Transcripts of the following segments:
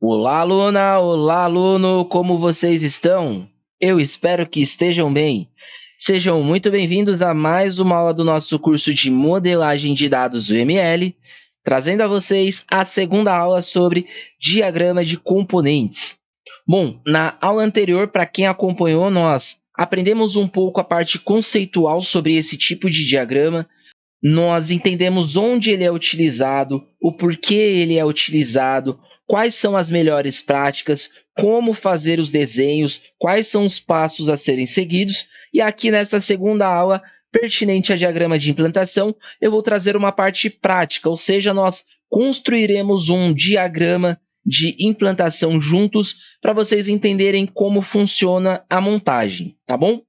Olá, aluna! Olá, aluno! Como vocês estão? Eu espero que estejam bem. Sejam muito bem-vindos a mais uma aula do nosso curso de modelagem de dados UML, trazendo a vocês a segunda aula sobre diagrama de componentes. Bom, na aula anterior, para quem acompanhou, nós aprendemos um pouco a parte conceitual sobre esse tipo de diagrama. Nós entendemos onde ele é utilizado, o porquê ele é utilizado, quais são as melhores práticas, como fazer os desenhos, quais são os passos a serem seguidos. E aqui nessa segunda aula, pertinente a diagrama de implantação, eu vou trazer uma parte prática, ou seja, nós construiremos um diagrama de implantação juntos para vocês entenderem como funciona a montagem, tá bom?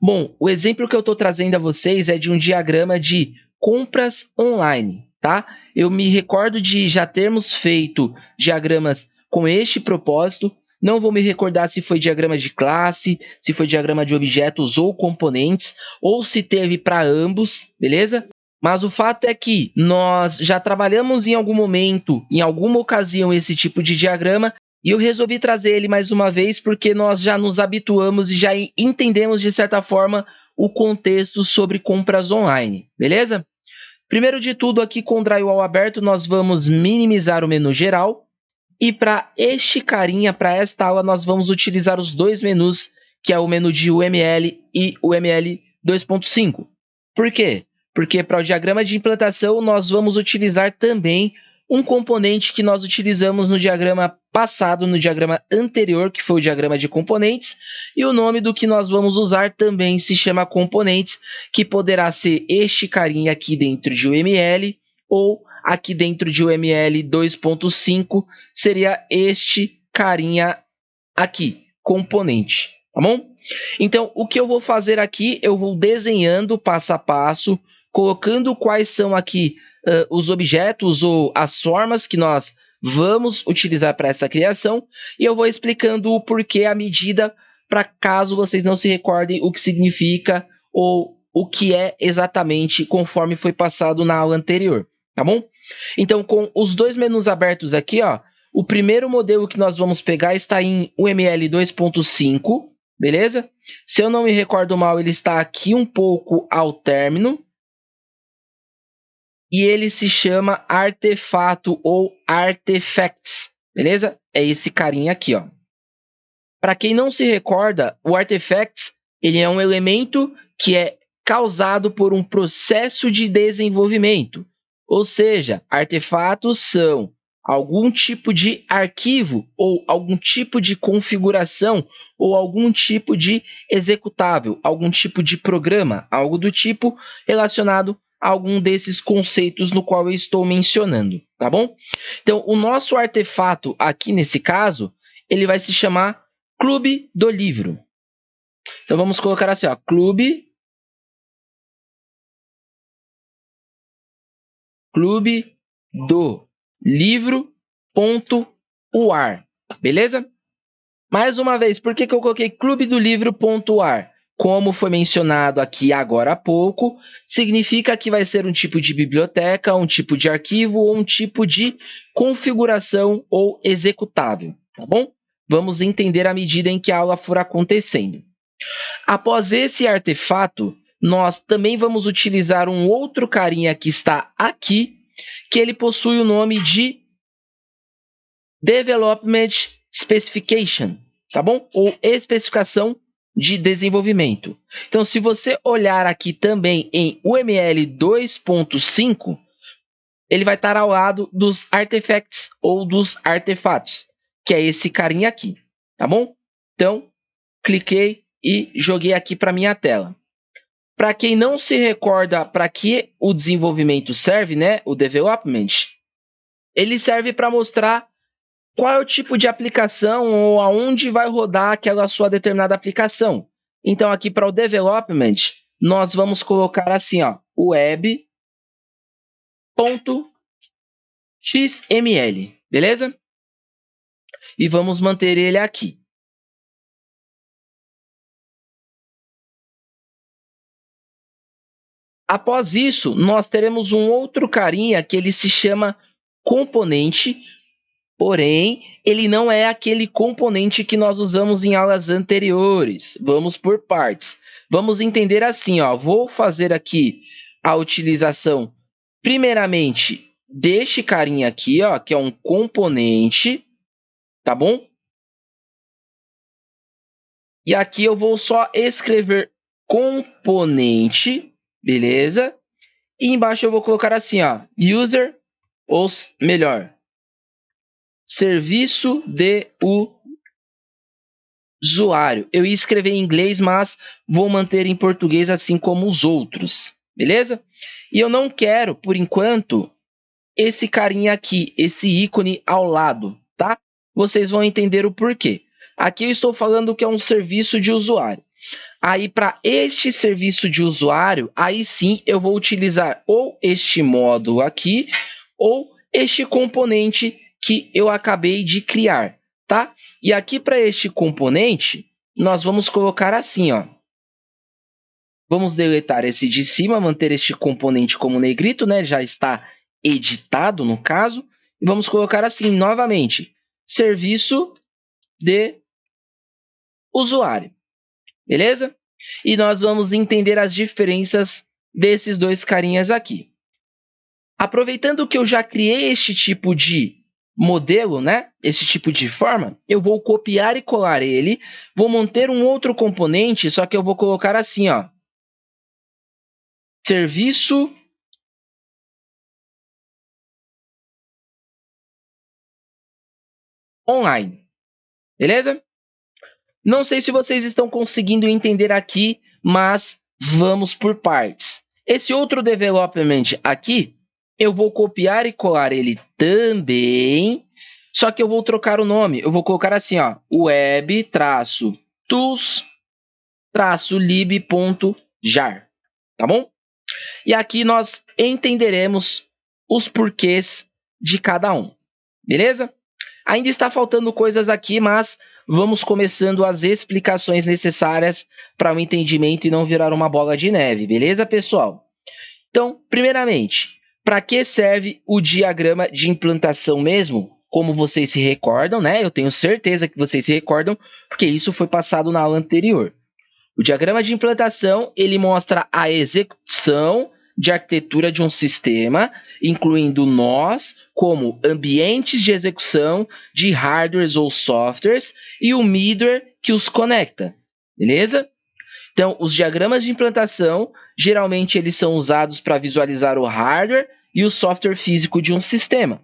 Bom, o exemplo que eu estou trazendo a vocês é de um diagrama de compras online, tá? Eu me recordo de já termos feito diagramas com este propósito. Não vou me recordar se foi diagrama de classe, se foi diagrama de objetos ou componentes, ou se teve para ambos, beleza? Mas o fato é que nós já trabalhamos em algum momento, em alguma ocasião, esse tipo de diagrama, e eu resolvi trazer ele mais uma vez porque nós já nos habituamos e já entendemos, de certa forma, o contexto sobre compras online, beleza? Primeiro de tudo, aqui com o drywall aberto, nós vamos minimizar o menu geral. E para este carinha, para esta aula, nós vamos utilizar os dois menus, que é o menu de UML e UML 2.5. Por quê? Porque para o diagrama de implantação, nós vamos utilizar também um componente que nós utilizamos no diagrama passado, no diagrama anterior, que foi o diagrama de componentes, e o nome do que nós vamos usar também se chama componentes, que poderá ser este carinha aqui dentro de UML, ou aqui dentro de UML 2.5 seria este carinha aqui, componente, tá bom? Então, o que eu vou fazer aqui, eu vou desenhando passo a passo, colocando quais são aqui os objetos ou as formas que nós vamos utilizar para essa criação, e eu vou explicando o porquê à medida, para caso vocês não se recordem o que significa ou o que é exatamente conforme foi passado na aula anterior, tá bom? Então, com os dois menus abertos aqui, ó, o primeiro modelo que nós vamos pegar está em UML 2.5, beleza? Se eu não me recordo mal, ele está aqui um pouco ao término. E ele se chama artefato ou artifacts, beleza? É esse carinha aqui, ó. Para quem não se recorda, o artifacts ele é um elemento que é causado por um processo de desenvolvimento. Ou seja, artefatos são algum tipo de arquivo ou algum tipo de configuração ou algum tipo de executável, algum tipo de programa, algo do tipo relacionado a algum desses conceitos no qual eu estou mencionando, tá bom? Então, o nosso artefato aqui nesse caso, ele vai se chamar Clube do Livro. Então, vamos colocar assim, ó, Clube do livro.uar, beleza? Mais uma vez, por que eu coloquei Clube do Livro.uar? Como foi mencionado aqui agora há pouco, significa que vai ser um tipo de biblioteca, um tipo de arquivo ou um tipo de configuração ou executável, tá bom? Vamos entender à medida em que a aula for acontecendo. Após esse artefato, nós também vamos utilizar um outro carinha que está aqui, que ele possui o nome de Development Specification, tá bom? Ou especificação de desenvolvimento. Então, se você olhar aqui também em UML 2.5, ele vai estar ao lado dos artifacts ou dos artefatos, que é esse carinha aqui, tá bom? Então, cliquei e joguei aqui para minha tela. Para quem não se recorda para que o desenvolvimento serve, né, o development, ele serve para mostrar qual é o tipo de aplicação ou aonde vai rodar aquela sua determinada aplicação. Então, aqui para o development, nós vamos colocar assim, ó, web.xml, beleza? E vamos manter ele aqui. Após isso, nós teremos um outro carinha que ele se chama componente, Porém, ele não é aquele componente que nós usamos em aulas anteriores. Vamos por partes. Vamos entender assim, ó. Vou fazer aqui a utilização, primeiramente, deste carinha aqui, ó, que é um componente, tá bom? E aqui eu vou só escrever componente, beleza? E embaixo eu vou colocar assim, ó, user, ou melhor, serviço de usuário. Eu ia escrever em inglês, mas vou manter em português assim como os outros, beleza? E eu não quero, por enquanto, esse carinha aqui, esse ícone ao lado, tá? Vocês vão entender o porquê. Aqui eu estou falando que é um serviço de usuário. Aí, para este serviço de usuário, aí sim eu vou utilizar ou este módulo aqui, ou este componente que eu acabei de criar, tá? E aqui para este componente, nós vamos colocar assim, ó. Vamos deletar esse de cima, manter este componente como negrito, né? Já está editado, no caso. E vamos colocar assim, novamente, serviço de usuário, beleza? E nós vamos entender as diferenças desses dois carinhas aqui. Aproveitando que eu já criei este tipo de modelo, né? Esse tipo de forma, eu vou copiar e colar ele. Vou manter um outro componente, só que eu vou colocar assim, ó. Serviço online. Beleza? Não sei se vocês estão conseguindo entender aqui, mas vamos por partes. Esse outro development aqui, eu vou copiar e colar ele também, só que eu vou trocar o nome. Eu vou colocar assim, ó, web-tools-lib.jar, tá bom? E aqui nós entenderemos os porquês de cada um, beleza? Ainda está faltando coisas aqui, mas vamos começando as explicações necessárias para o entendimento e não virar uma bola de neve, beleza, pessoal? Então, primeiramente, para que serve o diagrama de implantação mesmo? Como vocês se recordam, né? Eu tenho certeza que vocês se recordam, porque isso foi passado na aula anterior. O diagrama de implantação, ele mostra a execução de arquitetura de um sistema, incluindo nós como ambientes de execução de hardwares ou softwares e o middleware que os conecta, beleza? Então, os diagramas de implantação, geralmente eles são usados para visualizar o hardware e o software físico de um sistema,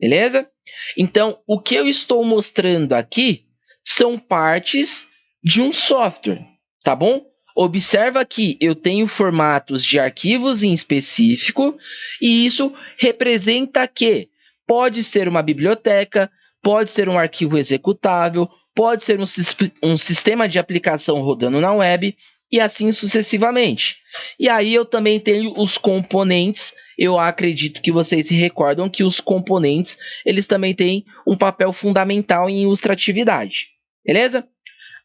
beleza? Então, o que eu estou mostrando aqui são partes de um software, tá bom? Observa que eu tenho formatos de arquivos em específico e isso representa que pode ser uma biblioteca, pode ser um arquivo executável, pode ser um sistema de aplicação rodando na web e assim sucessivamente. E aí eu também tenho os componentes. Eu acredito que vocês se recordam que os componentes eles também têm um papel fundamental em ilustratividade, beleza?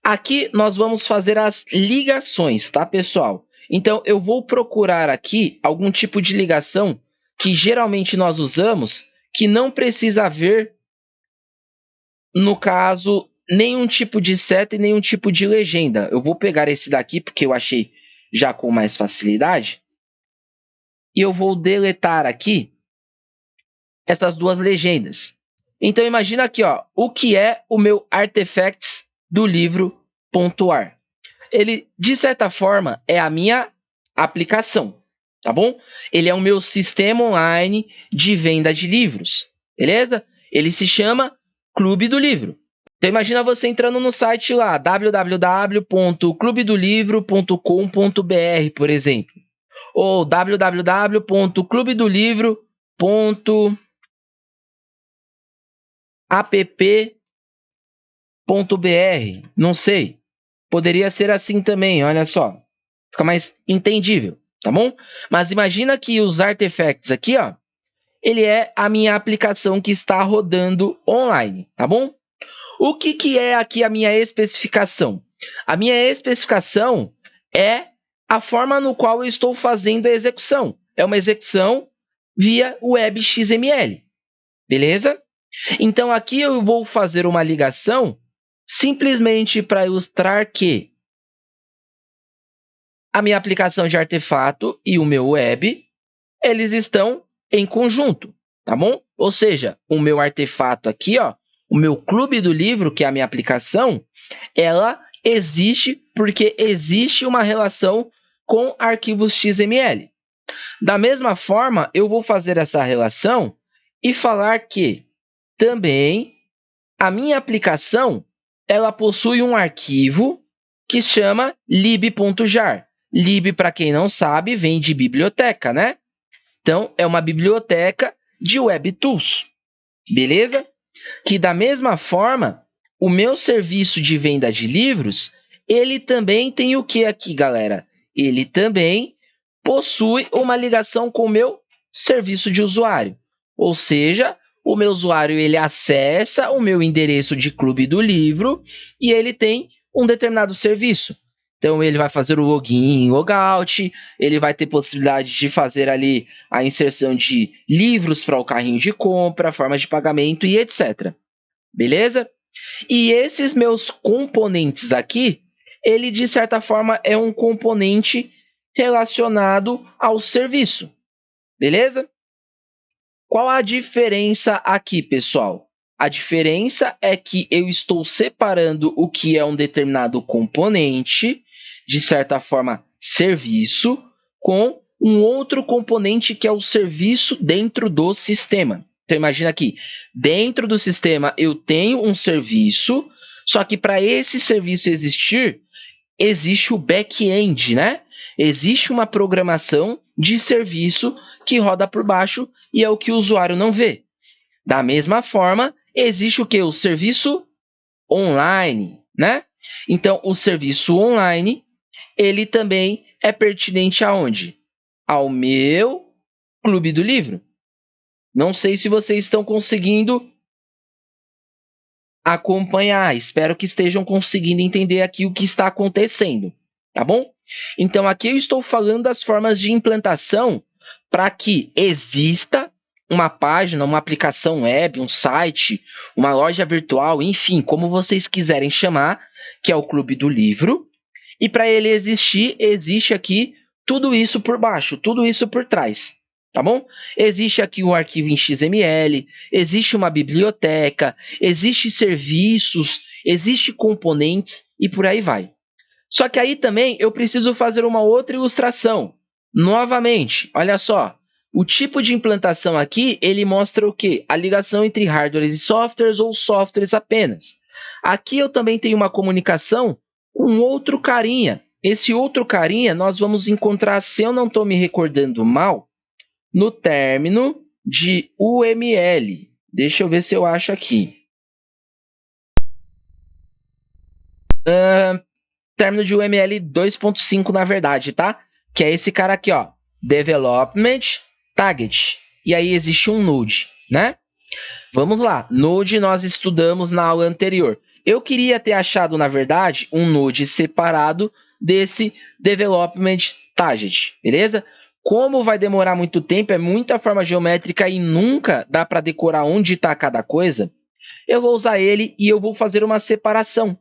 Aqui nós vamos fazer as ligações, tá, pessoal? Então, eu vou procurar aqui algum tipo de ligação que geralmente nós usamos, que não precisa haver, no caso, nenhum tipo de seta e nenhum tipo de legenda. Eu vou pegar esse daqui, porque eu achei já com mais facilidade. E eu vou deletar aqui essas duas legendas. Então, imagina aqui, ó, o que é o meu artifacts do livro .ar. Ele, de certa forma, é a minha aplicação, tá bom? Ele é o meu sistema online de venda de livros, beleza? Ele se chama Clube do Livro. Então, imagina você entrando no site lá, www.clubedolivro.com.br, por exemplo. Ou www.clubedolivro.app.br, não sei. Poderia ser assim também, olha só. Fica mais entendível, tá bom? Mas imagina que os artifacts aqui, ó, ele é a minha aplicação que está rodando online, tá bom? O que é aqui a minha especificação? A minha especificação é a forma no qual eu estou fazendo a execução. É uma execução via WebXML, beleza? Então, aqui eu vou fazer uma ligação simplesmente para ilustrar que a minha aplicação de artefato e o meu web, eles estão em conjunto, tá bom? Ou seja, o meu artefato aqui, ó, o meu clube do livro, que é a minha aplicação, ela existe porque existe uma relação com arquivos XML. Da mesma forma, eu vou fazer essa relação e falar que também a minha aplicação ela possui um arquivo que chama lib.jar. Lib, para quem não sabe, vem de biblioteca, né? Então, é uma biblioteca de WebTools, beleza? Que da mesma forma, o meu serviço de venda de livros, ele também tem o que aqui, galera? Ele também possui uma ligação com o meu serviço de usuário. Ou seja, o meu usuário ele acessa o meu endereço de clube do livro e ele tem um determinado serviço. Então, ele vai fazer o login, logout, ele vai ter possibilidade de fazer ali a inserção de livros para o carrinho de compra, forma de pagamento e etc. Beleza? E esses meus componentes aqui, ele de certa forma é um componente relacionado ao serviço. Beleza? Qual a diferença aqui, pessoal? A diferença é que eu estou separando o que é um determinado componente, de certa forma, serviço, com um outro componente que é o serviço dentro do sistema. Então, imagina aqui, dentro do sistema eu tenho um serviço, só que para esse serviço existir, existe o back-end, né? Existe uma programação de serviço que roda por baixo e é o que o usuário não vê. Da mesma forma, existe o que? O serviço online, né? Então, o serviço online, ele também é pertinente aonde? Ao meu clube do livro. Não sei se vocês estão conseguindo acompanhar. Espero que estejam conseguindo entender aqui o que está acontecendo, tá bom? Então, aqui eu estou falando das formas de implantação para que exista uma página, uma aplicação web, um site, uma loja virtual, enfim, como vocês quiserem chamar, que é o Clube do Livro. E para ele existir, existe aqui tudo isso por baixo, tudo isso por trás. Tá bom? Existe aqui um arquivo em XML, existe uma biblioteca, existe serviços, existe componentes e por aí vai. Só que aí também eu preciso fazer uma outra ilustração. Novamente, olha só. O tipo de implantação aqui, ele mostra o quê? A ligação entre hardwares e softwares ou softwares apenas. Aqui eu também tenho uma comunicação com outro carinha. Esse outro carinha nós vamos encontrar, se eu não estou me recordando mal, no término de UML. Deixa eu ver se eu acho aqui. Término de UML 2.5, na verdade, tá? Que é esse cara aqui, ó. Development Target. E aí existe um Node, né? Vamos lá. Node nós estudamos na aula anterior. Eu queria ter achado, na verdade, um Node separado desse Development Target, beleza? Como vai demorar muito tempo, é muita forma geométrica e nunca dá para decorar onde está cada coisa, eu vou usar ele e eu vou fazer uma separação.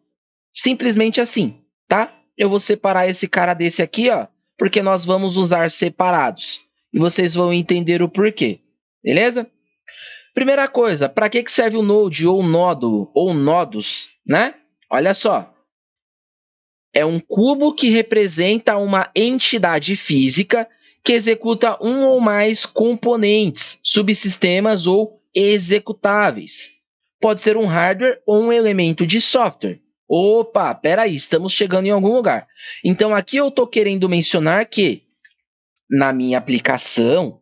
Simplesmente assim, tá? Eu vou separar esse cara desse aqui, ó, porque nós vamos usar separados. E vocês vão entender o porquê, beleza? Primeira coisa, para que serve o node ou nódulo ou nodos, né? Olha só. É um cubo que representa uma entidade física que executa um ou mais componentes, subsistemas ou executáveis. Pode ser um hardware ou um elemento de software. Opa, peraí, estamos chegando em algum lugar. Então, aqui eu estou querendo mencionar que, na minha aplicação,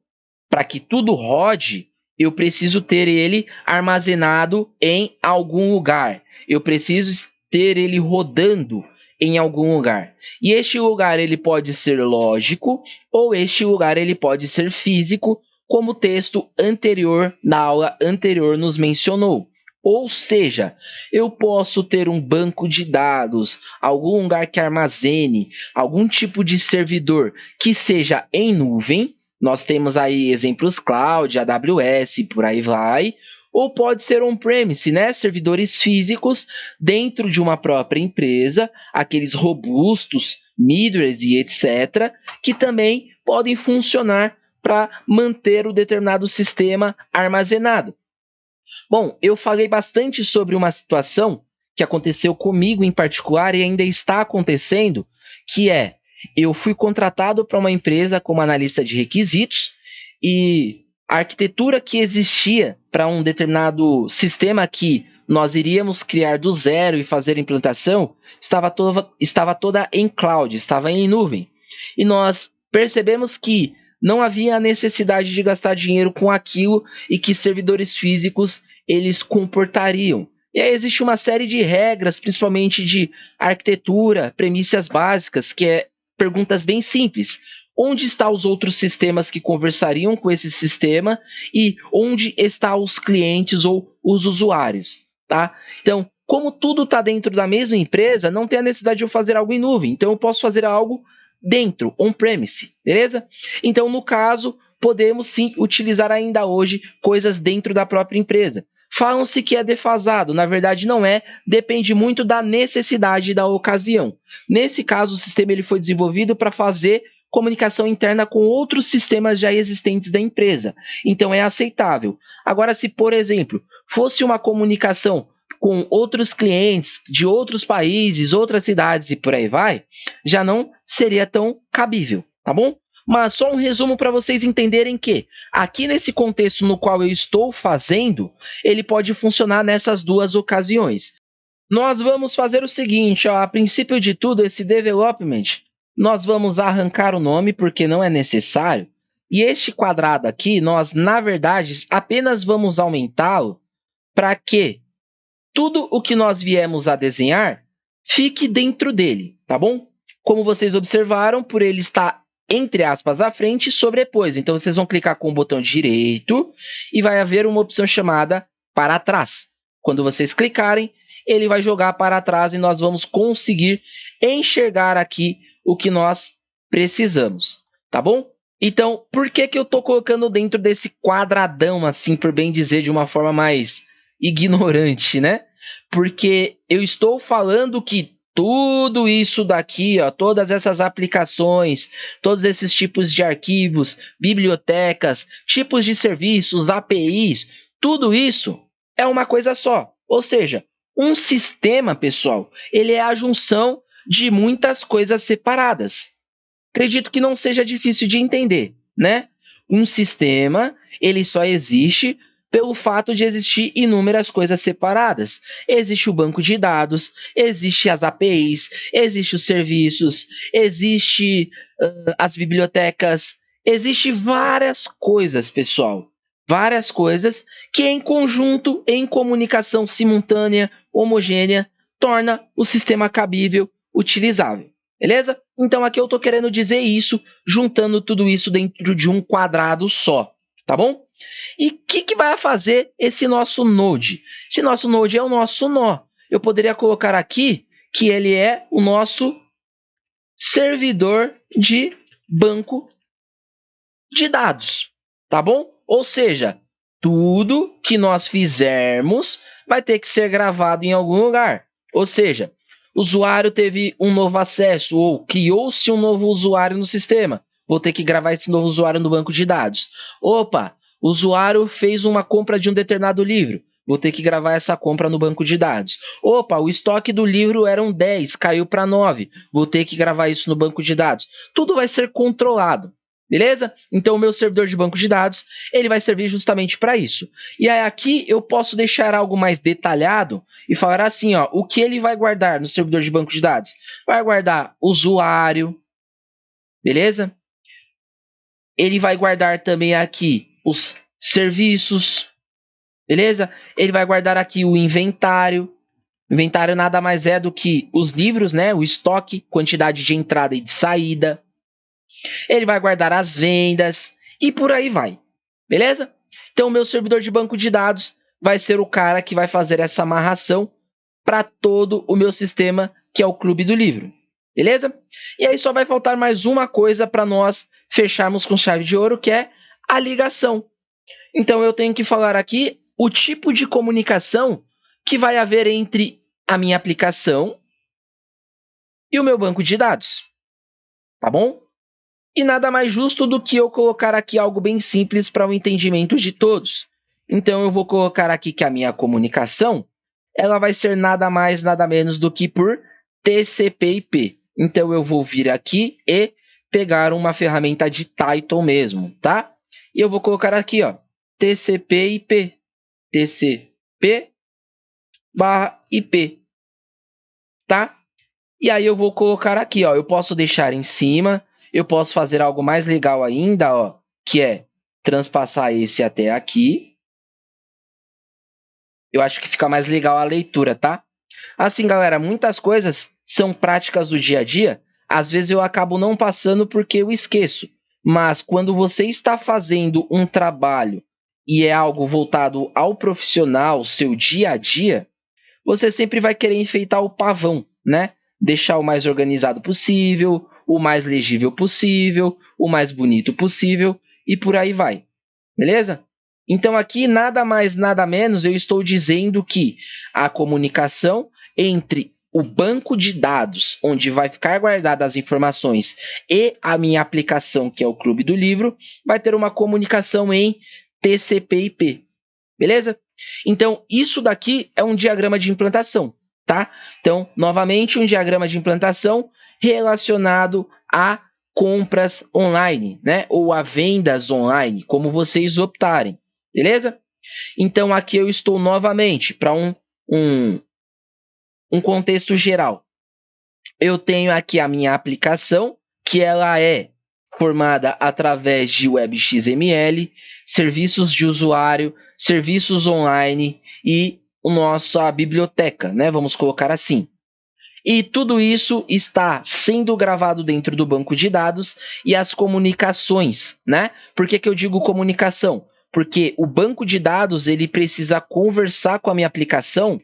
para que tudo rode, eu preciso ter ele armazenado em algum lugar. Eu preciso ter ele rodando em algum lugar. E este lugar ele pode ser lógico ou este lugar ele pode ser físico, como o texto anterior na aula anterior nos mencionou. Ou seja, eu posso ter um banco de dados, algum lugar que armazene, algum tipo de servidor que seja em nuvem. Nós temos aí exemplos cloud, AWS, por aí vai. ou pode ser on-premise, né? Servidores físicos dentro de uma própria empresa, aqueles robustos, midwares e etc., que também podem funcionar para manter o determinado sistema armazenado. Bom, eu falei bastante sobre uma situação que aconteceu comigo em particular e ainda está acontecendo, que é, eu fui contratado para uma empresa como analista de requisitos e a arquitetura que existia para um determinado sistema que nós iríamos criar do zero e fazer a implantação estava toda em cloud, estava em nuvem. E nós percebemos que não havia necessidade de gastar dinheiro com aquilo e que servidores físicos eles comportariam. E aí existe uma série de regras, principalmente de arquitetura, premissas básicas, que é perguntas bem simples. Onde estão os outros sistemas que conversariam com esse sistema e onde estão os clientes ou os usuários, tá? Então, como tudo está dentro da mesma empresa, não tem a necessidade de eu fazer algo em nuvem. Então, eu posso fazer algo dentro, on-premise, beleza? Então, no caso, podemos sim utilizar ainda hoje coisas dentro da própria empresa. Falam-se que é defasado, na verdade não é, depende muito da necessidade da ocasião. Nesse caso, o sistema ele foi desenvolvido para fazer comunicação interna com outros sistemas já existentes da empresa, então é aceitável. Agora, se, por exemplo, fosse uma comunicação com outros clientes de outros países, outras cidades e por aí vai, já não seria tão cabível, tá bom? Mas só um resumo para vocês entenderem que aqui nesse contexto no qual eu estou fazendo, ele pode funcionar nessas duas ocasiões. Nós vamos fazer o seguinte, ó, a princípio de tudo, esse development, nós vamos arrancar o nome porque não é necessário. E este quadrado aqui, nós, na verdade, apenas vamos aumentá-lo para que tudo o que nós viemos a desenhar fique dentro dele, tá bom? Como vocês observaram, por ele estar entre aspas à frente, sobrepôs. Então, vocês vão clicar com o botão direito e vai haver uma opção chamada para trás. Quando vocês clicarem, ele vai jogar para trás e nós vamos conseguir enxergar aqui o que nós precisamos, tá bom? Então, por que eu estou colocando dentro desse quadradão, assim, por bem dizer, de uma forma mais ignorante, né? Porque eu estou falando que tudo isso daqui, ó, todas essas aplicações, todos esses tipos de arquivos, bibliotecas, tipos de serviços, APIs, tudo isso é uma coisa só. Ou seja, um sistema, pessoal, ele é a junção de muitas coisas separadas. Acredito que não seja difícil de entender, né? Um sistema, ele só existe pelo fato de existir inúmeras coisas separadas. Existe o banco de dados, existe as APIs, existe os serviços, existe as bibliotecas, existe várias coisas, pessoal. Várias coisas que em conjunto, em comunicação simultânea, homogênea, torna o sistema cabível, utilizável. Beleza? Então aqui eu estou querendo dizer isso, juntando tudo isso dentro de um quadrado só, tá bom? E o que vai fazer esse nosso Node? Esse nosso Node é o nosso nó. Eu poderia colocar aqui que ele é o nosso servidor de banco de dados, tá bom? Ou seja, tudo que nós fizermos vai ter que ser gravado em algum lugar. Ou seja, o usuário teve um novo acesso ou criou-se um novo usuário no sistema. Vou ter que gravar esse novo usuário no banco de dados. Opa, o usuário fez uma compra de um determinado livro. Vou ter que gravar essa compra no banco de dados. Opa, o estoque do livro eram 10, caiu para 9. Vou ter que gravar isso no banco de dados. Tudo vai ser controlado. Beleza? Então, o meu servidor de banco de dados, ele vai servir justamente para isso. E aí, aqui eu posso deixar algo mais detalhado e falar assim, ó, o que ele vai guardar no servidor de banco de dados? Vai guardar usuário, beleza? Ele vai guardar também aqui os serviços, beleza? Ele vai guardar aqui o inventário. O inventário nada mais é do que os livros, né? O estoque, quantidade de entrada e de saída. Ele vai guardar as vendas e por aí vai, beleza? Então, o meu servidor de banco de dados vai ser o cara que vai fazer essa amarração para todo o meu sistema, que é o Clube do Livro, beleza? E aí só vai faltar mais uma coisa para nós fecharmos com chave de ouro, que é a ligação. Então, eu tenho que falar aqui o tipo de comunicação que vai haver entre a minha aplicação e o meu banco de dados, tá bom? E nada mais justo do que eu colocar aqui algo bem simples para o entendimento de todos. Então, eu vou colocar aqui que a minha comunicação ela vai ser nada mais, nada menos do que por TCP/IP. Então, eu vou vir aqui e pegar uma ferramenta de title mesmo, tá? E eu vou colocar aqui, ó, TCP/IP. TCP/IP, tá? E aí eu vou colocar aqui, ó, eu posso deixar em cima, eu posso fazer algo mais legal ainda, ó, que é transpassar esse até aqui. Eu acho que fica mais legal a leitura, tá? Assim, galera, muitas coisas são práticas do dia a dia. Às vezes eu acabo não passando porque eu esqueço. Mas quando você está fazendo um trabalho e é algo voltado ao profissional, seu dia a dia, você sempre vai querer enfeitar o pavão, né? Deixar o mais organizado possível, o mais legível possível, o mais bonito possível e por aí vai. Beleza? Então aqui nada mais, nada menos, eu estou dizendo que a comunicação entre o banco de dados, onde vai ficar guardadas as informações, e a minha aplicação, que é o Clube do Livro, vai ter uma comunicação em TCP/IP. Beleza? Então, isso daqui é um diagrama de implantação, tá? Então, novamente, um diagrama de implantação relacionado a compras online, né? Ou a vendas online, como vocês optarem, beleza? Então, aqui eu estou novamente para um contexto geral. Eu tenho aqui a minha aplicação, que ela é formada através de WebXML, serviços de usuário, serviços online e nossa biblioteca, né? Vamos colocar assim. E tudo isso está sendo gravado dentro do banco de dados e as comunicações, né? Por que eu digo comunicação? Porque o banco de dados ele precisa conversar com a minha aplicação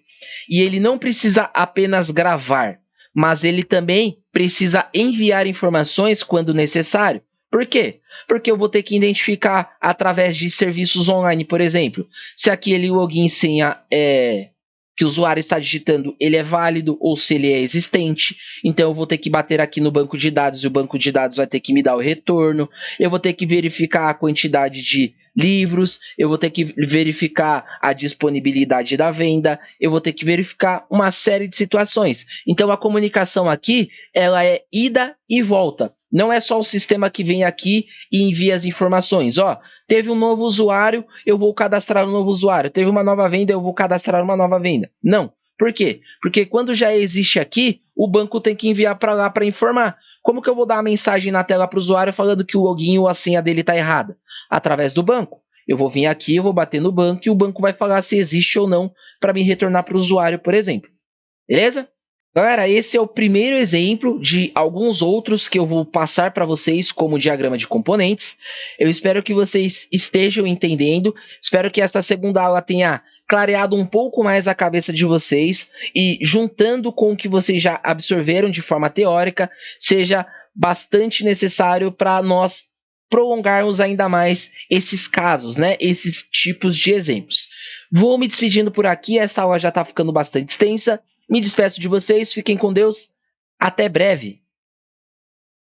e ele não precisa apenas gravar, mas ele também precisa enviar informações quando necessário. Por quê? Porque eu vou ter que identificar através de serviços online, por exemplo, se aquele login e senha que o usuário está digitando, ele é válido ou se ele é existente. Então, eu vou ter que bater aqui no banco de dados e o banco de dados vai ter que me dar o retorno. Eu vou ter que verificar a quantidade de livros, eu vou ter que verificar a disponibilidade da venda, eu vou ter que verificar uma série de situações. Então, a comunicação aqui, ela é ida e volta. Não é só o sistema que vem aqui e envia as informações. Ó, teve um novo usuário, eu vou cadastrar um novo usuário. Teve uma nova venda, eu vou cadastrar uma nova venda. Não. Por quê? Porque quando já existe aqui, o banco tem que enviar para lá para informar. Como que eu vou dar a mensagem na tela para o usuário falando que o login ou a senha dele está errada? Através do banco. Eu vou vir aqui, eu vou bater no banco e o banco vai falar se existe ou não para me retornar para o usuário, por exemplo. Beleza? Galera, esse é o primeiro exemplo de alguns outros que eu vou passar para vocês como diagrama de componentes. Eu espero que vocês estejam entendendo. Espero que esta segunda aula tenha clareado um pouco mais a cabeça de vocês e, juntando com o que vocês já absorveram de forma teórica, seja bastante necessário para nós prolongarmos ainda mais esses casos, né? Esses tipos de exemplos. Vou me despedindo por aqui, essa aula já está ficando bastante extensa. Me despeço de vocês, fiquem com Deus, até breve.